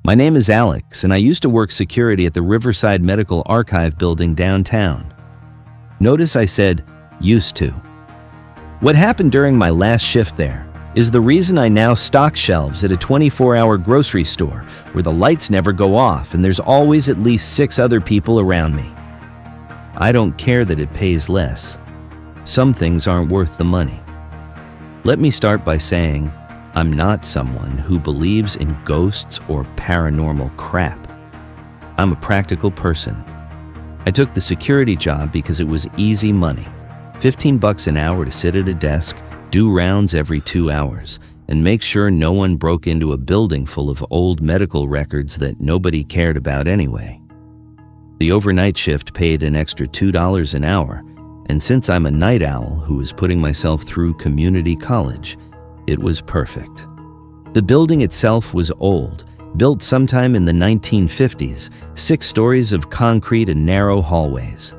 My name is Alex, and I used to work security at the Riverside Medical Archive building downtown. Notice I said, used to. What happened during my last shift there is the reason I now stock shelves at a 24-hour grocery store where the lights never go off and there's always at least 6 other people around me. I don't care that it pays less. Some things aren't worth the money. Let me start by saying, I'm not someone who believes in ghosts or paranormal crap. I'm a practical person. I took the security job because it was easy money. $15 an hour to sit at a desk, do rounds every 2 hours, and make sure no one broke into a building full of old medical records that nobody cared about anyway. The overnight shift paid an extra $2 an hour, and since I'm a night owl who is putting myself through community college, it was perfect. The building itself was old, built sometime in the 1950s, 6 stories of concrete and narrow hallways.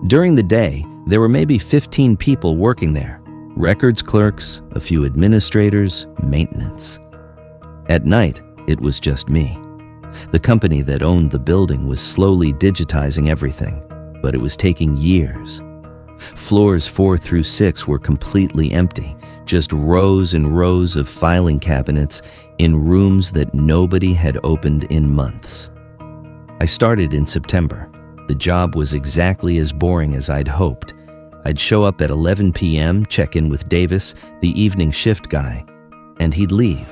During the day, there were maybe 15 people working there, records clerks, a few administrators, maintenance. At night, it was just me. The company that owned the building was slowly digitizing everything, but it was taking years. Floors 4 through 6 were completely empty, just rows and rows of filing cabinets in rooms that nobody had opened in months. I started in September. The job was exactly as boring as I'd hoped. I'd show up at 11 p.m., check in with Davis, the evening shift guy, and he'd leave.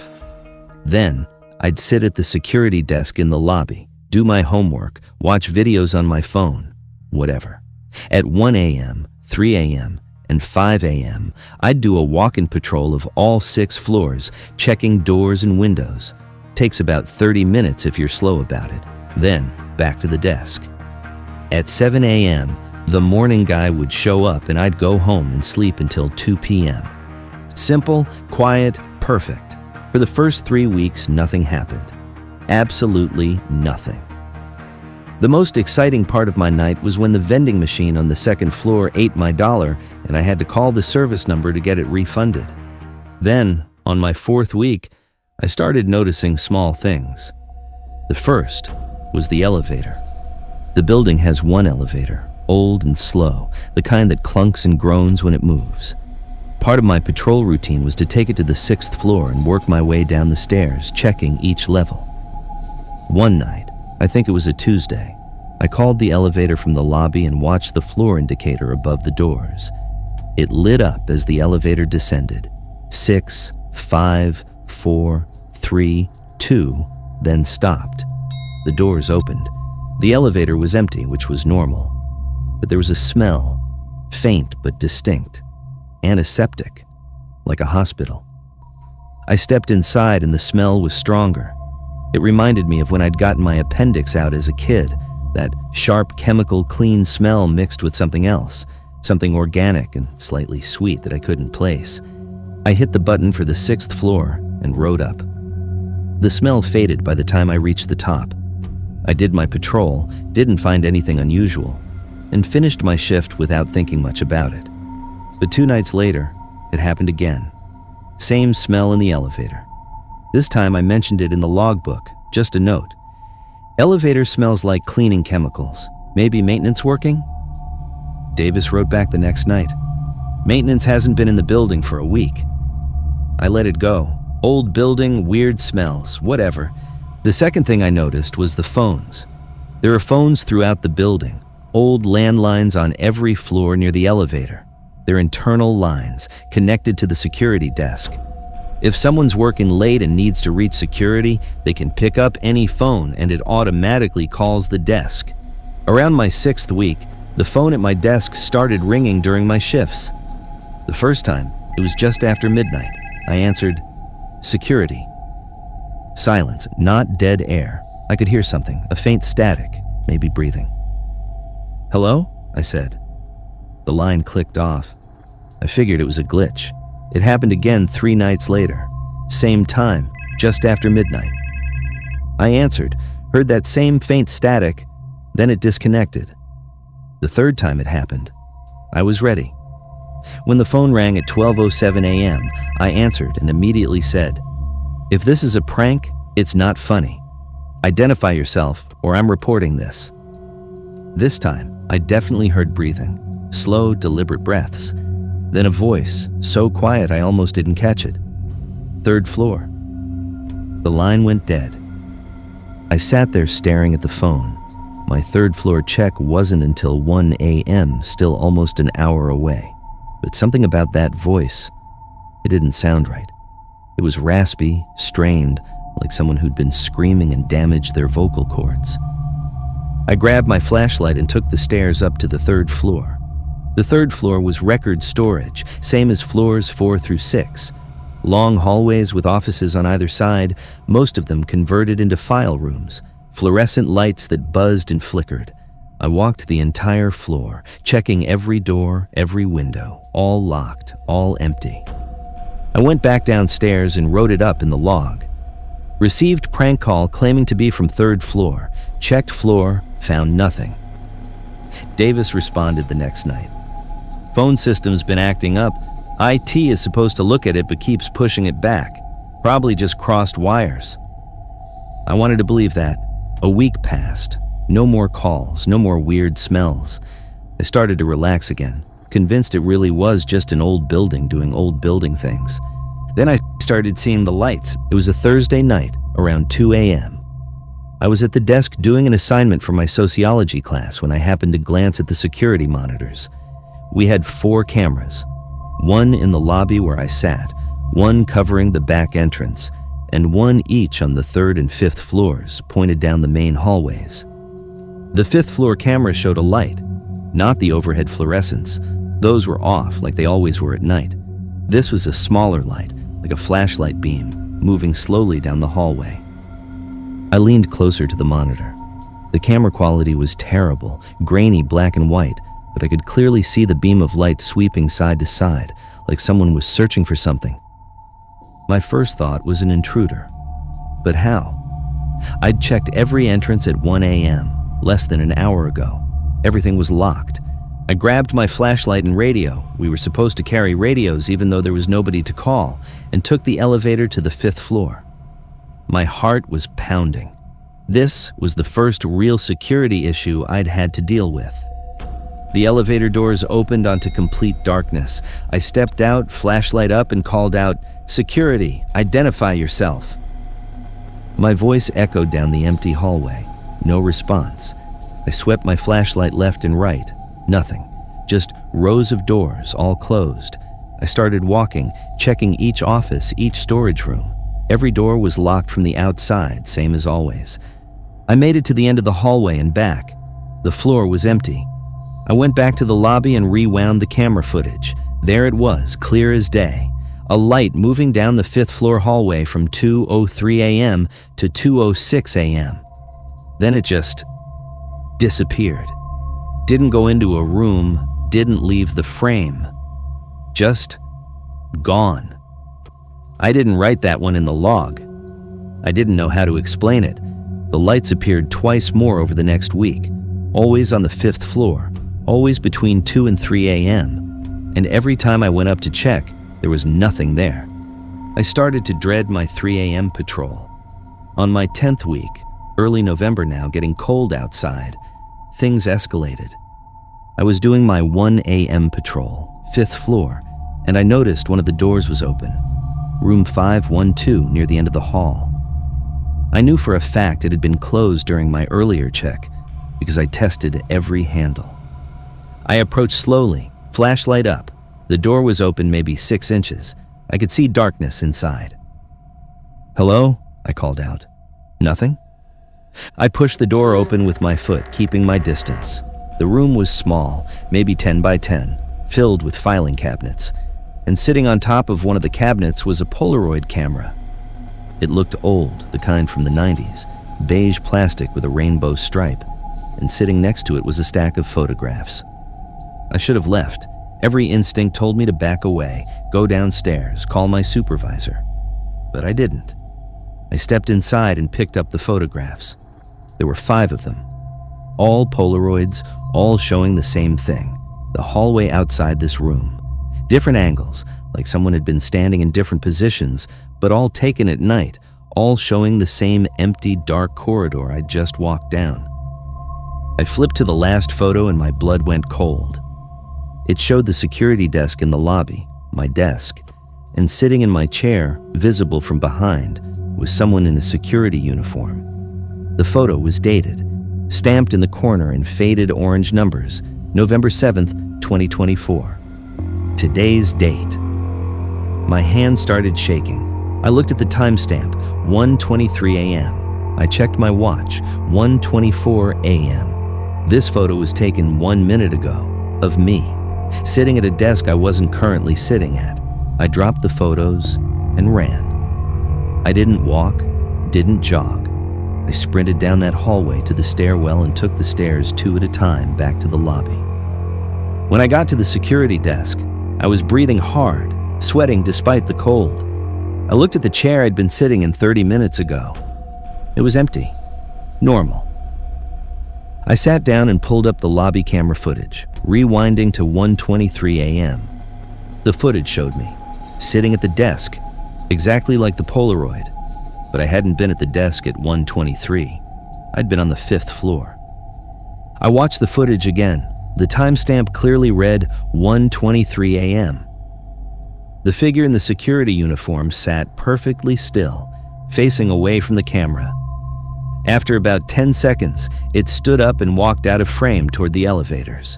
Then, I'd sit at the security desk in the lobby, do my homework, watch videos on my phone, whatever. At 1 a.m., 3 a.m., and 5 a.m., I'd do a walk-in patrol of all 6 floors, checking doors and windows. Takes about 30 minutes if you're slow about it. Then, back to the desk. At 7 a.m., the morning guy would show up and I'd go home and sleep until 2 p.m. Simple, quiet, perfect. For the first 3 weeks, nothing happened. Absolutely nothing. The most exciting part of my night was when the vending machine on the 2nd floor ate my dollar and I had to call the service number to get it refunded. Then, on my 4th week, I started noticing small things. The first was the elevator. The building has one elevator, old and slow, the kind that clunks and groans when it moves. Part of my patrol routine was to take it to the 6th floor and work my way down the stairs, checking each level. One night, I think it was a Tuesday, I called the elevator from the lobby and watched the floor indicator above the doors. It lit up as the elevator descended. 6, 5, 4, 3, 2, then stopped. The doors opened. The elevator was empty, which was normal. But there was a smell, faint but distinct, antiseptic, like a hospital. I stepped inside and the smell was stronger. It reminded me of when I'd gotten my appendix out as a kid, that sharp chemical clean smell mixed with something else, something organic and slightly sweet that I couldn't place. I hit the button for the 6th floor and rode up. The smell faded by the time I reached the top. I did my patrol, didn't find anything unusual, and finished my shift without thinking much about it. But 2 nights later, it happened again. Same smell in the elevator. This time I mentioned it in the logbook, just a note. Elevator smells like cleaning chemicals. Maybe maintenance working? Davis wrote back the next night. Maintenance hasn't been in the building for a week. I let it go. Old building, weird smells, whatever. The second thing I noticed was the phones. There are phones throughout the building, old landlines on every floor near the elevator. They're internal lines, connected to the security desk. If someone's working late and needs to reach security, they can pick up any phone and it automatically calls the desk. Around my 6th week, the phone at my desk started ringing during my shifts. The first time, it was just after midnight. I answered, "Security." Silence, not dead air. I could hear something, a faint static, maybe breathing. "Hello?" I said. The line clicked off. I figured it was a glitch. It happened again 3 nights later. Same time, just after midnight. I answered, heard that same faint static, then it disconnected. The 3rd time it happened, I was ready. When the phone rang at 12:07 a.m., I answered and immediately said, "If this is a prank, it's not funny. Identify yourself, or I'm reporting this. This time, I definitely heard breathing, slow, deliberate breaths. Then a voice, so quiet I almost didn't catch it. Third floor. The line went dead. I sat there staring at the phone. My third floor check wasn't until 1 a.m., still almost an hour away. But something about that voice, it didn't sound right. It was raspy, strained, like someone who'd been screaming and damaged their vocal cords. I grabbed my flashlight and took the stairs up to the third floor. The third floor was record storage, same as floors 4 through 6. Long hallways with offices on either side, most of them converted into file rooms, fluorescent lights that buzzed and flickered. I walked the entire floor, checking every door, every window, all locked, all empty. I went back downstairs and wrote it up in the log. Received prank call claiming to be from third floor. Checked floor, found nothing. Davis responded the next night. Phone system's been acting up. IT is supposed to look at it but keeps pushing it back. Probably just crossed wires. I wanted to believe that. A week passed. No more calls, no more weird smells. I started to relax again, convinced it really was just an old building doing old building things. Then I started seeing the lights. It was a Thursday night, around 2 a.m. I was at the desk doing an assignment for my sociology class when I happened to glance at the security monitors. We had 4 cameras, one in the lobby where I sat, one covering the back entrance, and one each on the 3rd and 5th floors, pointed down the main hallways. The 5th floor camera showed a light, not the overhead fluorescents. Those were off, like they always were at night. This was a smaller light, like a flashlight beam, moving slowly down the hallway. I leaned closer to the monitor. The camera quality was terrible, grainy black and white, but I could clearly see the beam of light sweeping side to side, like someone was searching for something. My first thought was an intruder. But how? I'd checked every entrance at 1 a.m., less than an hour ago. Everything was locked. I grabbed my flashlight and radio. We were supposed to carry radios even though there was nobody to call, and took the elevator to the 5th floor. My heart was pounding. This was the first real security issue I'd had to deal with. The elevator doors opened onto complete darkness. I stepped out, flashlight up, and called out, "Security, identify yourself." My voice echoed down the empty hallway. No response. I swept my flashlight left and right. Nothing. Just rows of doors, all closed. I started walking, checking each office, each storage room. Every door was locked from the outside, same as always. I made it to the end of the hallway and back. The floor was empty. I went back to the lobby and rewound the camera footage. There it was, clear as day. A light moving down the 5th floor hallway from 2:03 a.m. to 2:06 a.m. Then it just disappeared. Didn't go into a room, didn't leave the frame. Just gone. I didn't write that one in the log. I didn't know how to explain it. The lights appeared twice more over the next week, always on the 5th floor, always between 2 and 3 a.m. And every time I went up to check, there was nothing there. I started to dread my 3 a.m. patrol. On my 10th week, early November now, getting cold outside, things escalated. I was doing my 1 a.m. patrol, 5th floor, and I noticed one of the doors was open. Room 512 near the end of the hall. I knew for a fact it had been closed during my earlier check because I tested every handle. I approached slowly, flashlight up. The door was open maybe 6 inches. I could see darkness inside. "Hello?" I called out. "Nothing?" I pushed the door open with my foot, keeping my distance. The room was small, maybe 10 by 10, filled with filing cabinets. And sitting on top of one of the cabinets was a Polaroid camera. It looked old, the kind from the 90s, beige plastic with a rainbow stripe, and sitting next to it was a stack of photographs. I should have left. Every instinct told me to back away, go downstairs, call my supervisor. But I didn't. I stepped inside and picked up the photographs. There were 5 of them. All Polaroids, all showing the same thing, the hallway outside this room. Different angles, like someone had been standing in different positions, but all taken at night, all showing the same empty, dark corridor I'd just walked down. I flipped to the last photo and my blood went cold. It showed the security desk in the lobby, my desk, and sitting in my chair, visible from behind, was someone in a security uniform. The photo was dated, stamped in the corner in faded orange numbers, November 7th, 2024. Today's date. My hand started shaking. I looked at the timestamp, 1:23 a.m. I checked my watch, 1:24 a.m. This photo was taken 1 minute ago, of me, sitting at a desk I wasn't currently sitting at. I dropped the photos and ran. I didn't walk, didn't jog. I sprinted down that hallway to the stairwell and took the stairs 2 at a time back to the lobby. When I got to the security desk, I was breathing hard, sweating despite the cold. I looked at the chair I'd been sitting in 30 minutes ago. It was empty. Normal. I sat down and pulled up the lobby camera footage, rewinding to 1:23 a.m. The footage showed me, sitting at the desk, exactly like the Polaroid, but I hadn't been at the desk at 1:23. I'd been on the 5th floor. I watched the footage again. The timestamp clearly read 1:23 a.m. The figure in the security uniform sat perfectly still, facing away from the camera. After about 10 seconds, it stood up and walked out of frame toward the elevators.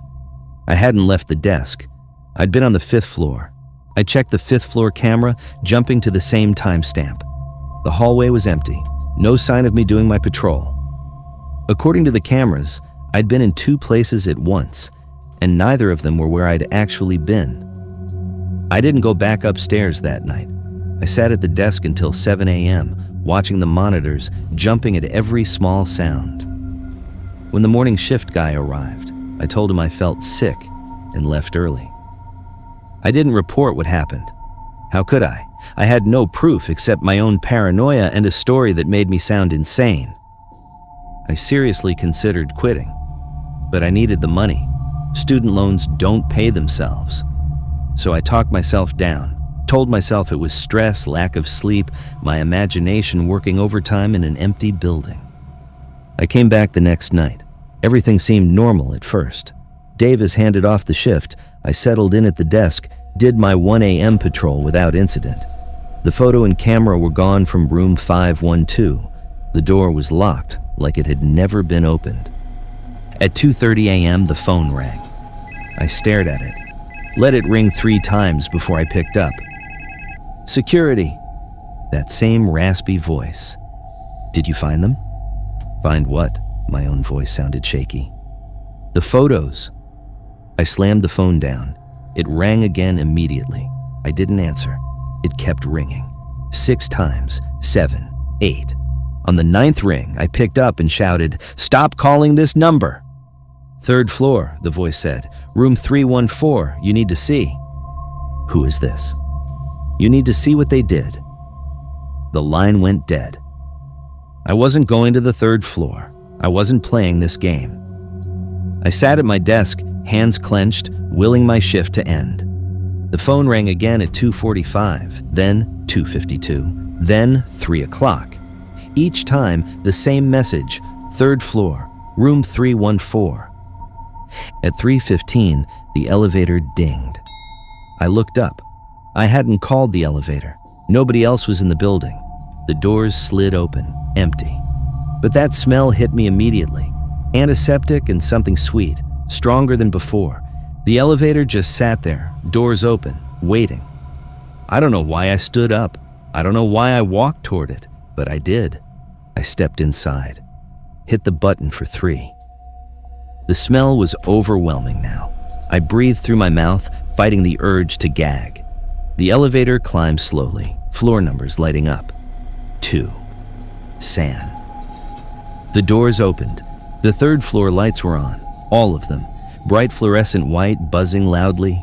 I hadn't left the desk. I'd been on the 5th floor. I checked the 5th floor camera, jumping to the same timestamp. The hallway was empty, no sign of me doing my patrol. According to the cameras, I'd been in 2 places at once, and neither of them were where I'd actually been. I didn't go back upstairs that night. I sat at the desk until 7 a.m., watching the monitors, jumping at every small sound. When the morning shift guy arrived, I told him I felt sick and left early. I didn't report what happened. How could I? I had no proof except my own paranoia and a story that made me sound insane. I seriously considered quitting, but I needed the money. Student loans don't pay themselves. So I talked myself down, told myself it was stress, lack of sleep, my imagination working overtime in an empty building. I came back the next night. Everything seemed normal at first. Davis handed off the shift. I settled in at the desk, did my 1 a.m. patrol without incident. The photo and camera were gone from room 512. The door was locked, like it had never been opened. At 2:30 a.m., the phone rang. I stared at it, let it ring 3 times before I picked up. Security. That same raspy voice. Did you find them? Find what? My own voice sounded shaky. The photos. I slammed the phone down. It rang again immediately. I didn't answer. It kept ringing. 6 times, 7, 8. On the 9th ring, I picked up and shouted, "Stop calling this number!" "3rd floor," the voice said. "Room 314, you need to see." "Who is this?" "You need to see what they did." The line went dead. I wasn't going to the 3rd floor. I wasn't playing this game. I sat at my desk, hands clenched, willing my shift to end. The phone rang again at 2:45, then 2:52, then 3 o'clock. Each time, the same message, 3rd floor, room 314. At 3:15, the elevator dinged. I looked up. I hadn't called the elevator. Nobody else was in the building. The doors slid open, empty. But that smell hit me immediately. Antiseptic and something sweet, stronger than before. The elevator just sat there, doors open, waiting. I don't know why I stood up. I don't know why I walked toward it, but I did. I stepped inside, hit the button for 3. The smell was overwhelming now. I breathed through my mouth, fighting the urge to gag. The elevator climbed slowly, floor numbers lighting up. 2. San. The doors opened. The 3rd floor lights were on, all of them, bright fluorescent white, buzzing loudly.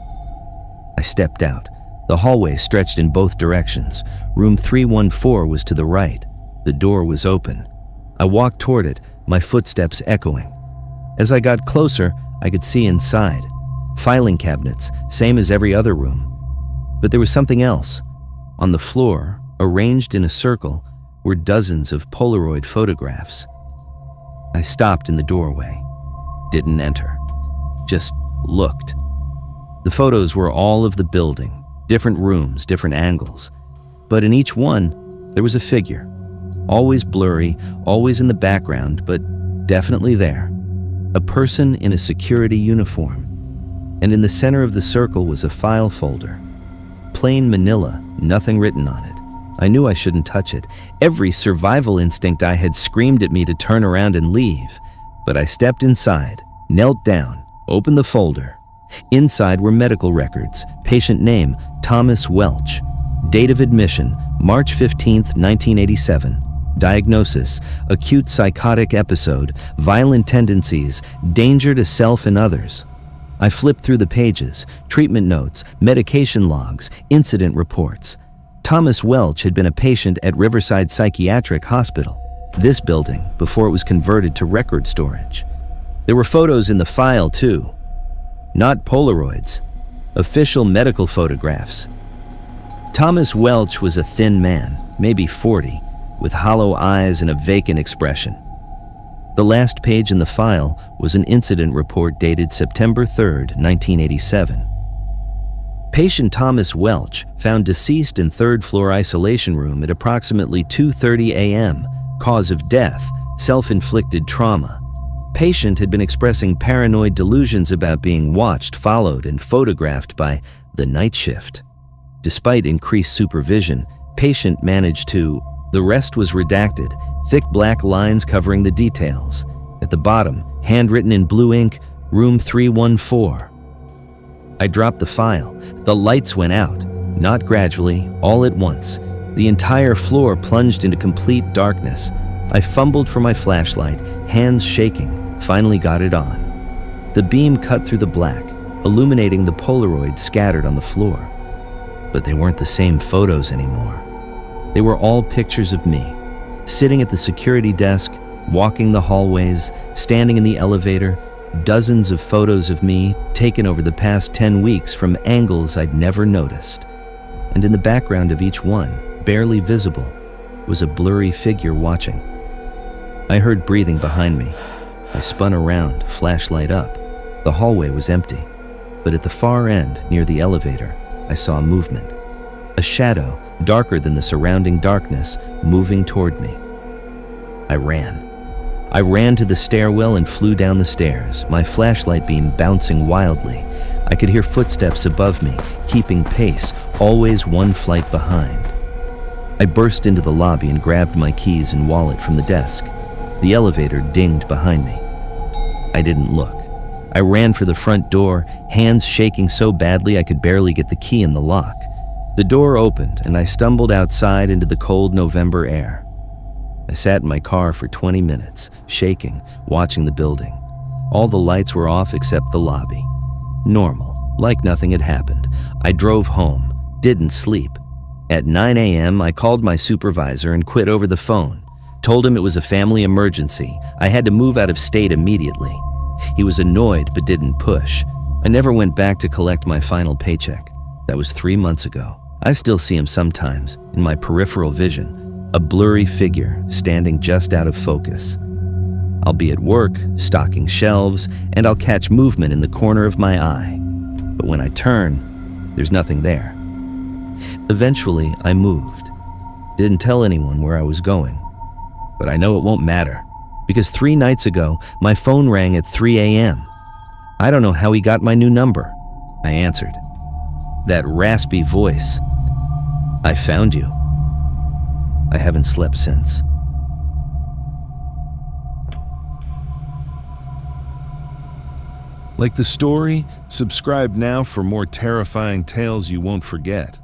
I stepped out. The hallway stretched in both directions. Room 314 was to the right. The door was open. I walked toward it, my footsteps echoing. As I got closer, I could see inside. Filing cabinets, same as every other room. But there was something else. On the floor, arranged in a circle, were dozens of Polaroid photographs. I stopped in the doorway, didn't enter, just looked. The photos were all of the building, different rooms, different angles, but in each one, there was a figure. Always blurry, always in the background, but definitely there. A person in a security uniform. And in the center of the circle was a file folder. Plain manila, nothing written on it. I knew I shouldn't touch it. Every survival instinct I had screamed at me to turn around and leave. But I stepped inside, knelt down, opened the folder. Inside were medical records. Patient name, Thomas Welch. Date of admission, March 15th, 1987. Diagnosis, acute psychotic episode, violent tendencies, danger to self and others. I flipped through the pages, treatment notes, medication logs, incident reports. Thomas Welch had been a patient at Riverside Psychiatric Hospital, this building, before it was converted to record storage. There were photos in the file, too. Not Polaroids, official medical photographs. Thomas Welch was a thin man, maybe 40, with hollow eyes and a vacant expression. The last page in the file was an incident report dated September 3rd, 1987. Patient Thomas Welch found deceased in third-floor isolation room at approximately 2:30 a.m. Cause of death, self-inflicted trauma. Patient had been expressing paranoid delusions about being watched, followed, and photographed by the night shift. Despite increased supervision, patient managed to. The rest was redacted, thick black lines covering the details. At the bottom, handwritten in blue ink, room 314. I dropped the file. The lights went out, not gradually, all at once. The entire floor plunged into complete darkness. I fumbled for my flashlight, hands shaking, finally got it on. The beam cut through the black, illuminating the Polaroids scattered on the floor. But they weren't the same photos anymore. They were all pictures of me, sitting at the security desk, walking the hallways, standing in the elevator, dozens of photos of me taken over the past 10 weeks from angles I'd never noticed. And in the background of each one, barely visible, was a blurry figure watching. I heard breathing behind me. I spun around, flashlight up. The hallway was empty, but at the far end, near the elevator, I saw movement. A shadow, darker than the surrounding darkness, moving toward me. I ran. I ran to the stairwell and flew down the stairs, my flashlight beam bouncing wildly. I could hear footsteps above me, keeping pace, always one flight behind. I burst into the lobby and grabbed my keys and wallet from the desk. The elevator dinged behind me. I didn't look. I ran for the front door, hands shaking so badly I could barely get the key in the lock. The door opened, and I stumbled outside into the cold November air. I sat in my car for 20 minutes, shaking, watching the building. All the lights were off except the lobby. Normal, like nothing had happened. I drove home, didn't sleep. At 9 a.m., I called my supervisor and quit over the phone. Told him it was a family emergency. I had to move out of state immediately. He was annoyed but didn't push. I never went back to collect my final paycheck. That was 3 months ago. I still see him sometimes, in my peripheral vision, a blurry figure standing just out of focus. I'll be at work, stocking shelves, and I'll catch movement in the corner of my eye. But when I turn, there's nothing there. Eventually, I moved. Didn't tell anyone where I was going. But I know it won't matter, because 3 nights ago, my phone rang at 3 a.m. I don't know how he got my new number. I answered. That raspy voice. I found you. I haven't slept since. Like the story? Subscribe now for more terrifying tales you won't forget.